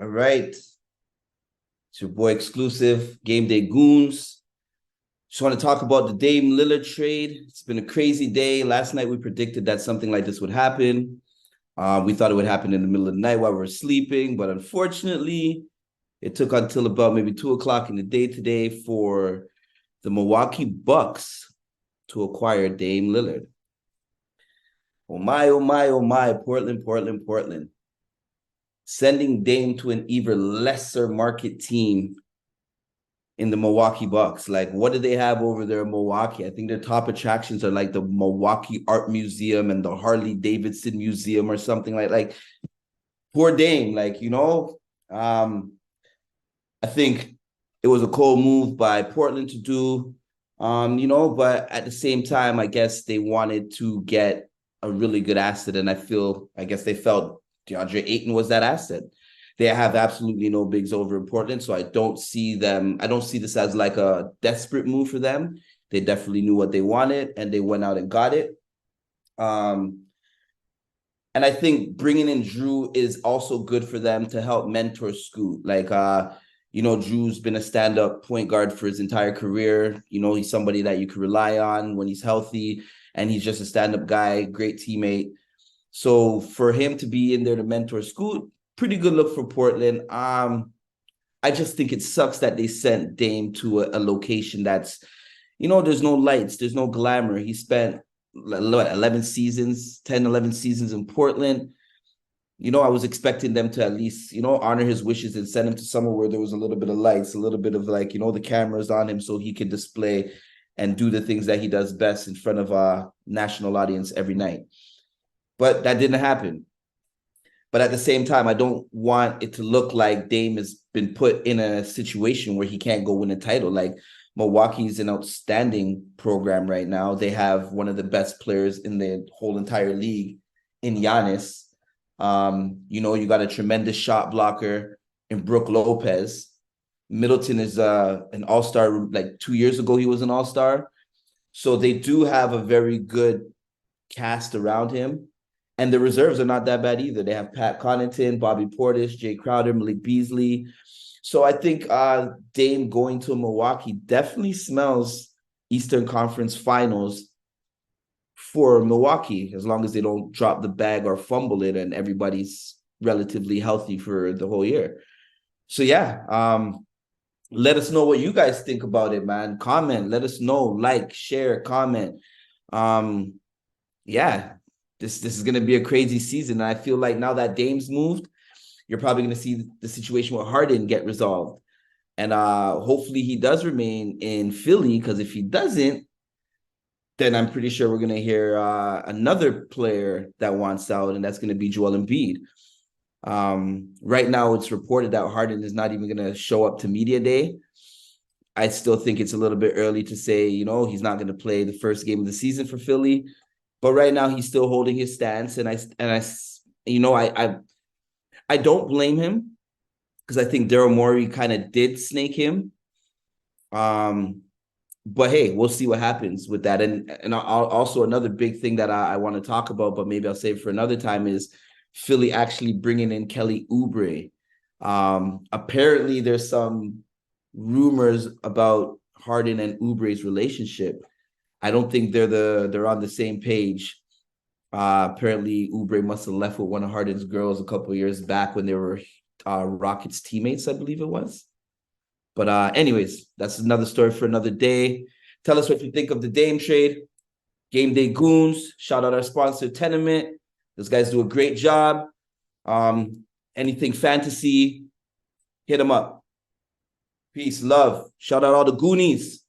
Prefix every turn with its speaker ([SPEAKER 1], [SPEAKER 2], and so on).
[SPEAKER 1] All right. It's your boy exclusive, Game Day Goons. Just want to talk about the Dame Lillard trade. It's been a crazy day. Last night we predicted that something like this would happen. We thought it would happen in the middle of the night while we were sleeping, but unfortunately, it took until about maybe 2 o'clock in the day today for the Milwaukee Bucks to acquire Dame Lillard. Oh my, oh my, oh my, Portland, Portland, Portland. Sending Dame to an even lesser market team in the Milwaukee Bucks. Like, what do they have over there in Milwaukee? I think their top attractions are like the Milwaukee Art Museum and the Harley Davidson Museum or something like poor Dame. I think it was a cold move by Portland to do. But at the same time, I guess they wanted to get a really good asset, and I guess they felt DeAndre Ayton was that asset. They have absolutely no bigs over in Portland, so I don't see this as like a desperate move for them. They definitely knew what they wanted, and they went out and got it. And I think bringing in Jrue is also good for them to help mentor Scoot. Drew's been a stand-up point guard for his entire career. He's somebody that you can rely on when he's healthy, and he's just a stand-up guy, great teammate. So for him to be in there to mentor Scoot, pretty good look for Portland. I just think it sucks that they sent Dame to a location that's, there's no lights, there's no glamour. He spent 11 seasons, 10, 11 seasons in Portland. I was expecting them to at least, honor his wishes and send him to somewhere where there was a little bit of lights, a little bit of the cameras on him so he could display and do the things that he does best in front of a national audience every night. But that didn't happen. But at the same time, I don't want it to look like Dame has been put in a situation where he can't go win a title. Like, Milwaukee's an outstanding program right now. They have one of the best players in the whole entire league in Giannis. You got a tremendous shot blocker in Brook Lopez. Middleton is an all-star. Like 2 years ago, he was an all-star. So they do have a very good cast around him. And the reserves are not that bad either. They have Pat Connaughton, Bobby Portis, Jay Crowder, Malik Beasley. So I think Dame going to Milwaukee definitely smells Eastern Conference Finals for Milwaukee, as long as they don't drop the bag or fumble it and everybody's relatively healthy for the whole year. So yeah, let us know what you guys think about it, man. Comment, let us know, like, share, comment. Yeah, this is going to be a crazy season. And I feel like now that Dame's moved, you're probably going to see the situation with Harden get resolved. And hopefully he does remain in Philly, because if he doesn't, then I'm pretty sure we're going to hear another player that wants out, and that's going to be Joel Embiid. Right now, it's reported that Harden is not even going to show up to media day. I still think it's a little bit early to say, he's not going to play the first game of the season for Philly. But right now, he's still holding his stance, and I don't blame him, because I think Daryl Morey kind of did snake him. But hey, we'll see what happens with that. And also another big thing that I want to talk about, but maybe I'll save for another time, is Philly actually bringing in Kelly Oubre. Apparently, there's some rumors about Harden and Oubre's relationship. I don't think they're on the same page. Apparently, Oubre must have left with one of Harden's girls a couple of years back when they were Rockets teammates, I believe it was. But anyways, that's another story for another day. Tell us what you think of the Dame trade. Game Day Goons. Shout out our sponsor, Tenement. Those guys do a great job. Anything fantasy, hit them up. Peace, love. Shout out all the Goonies.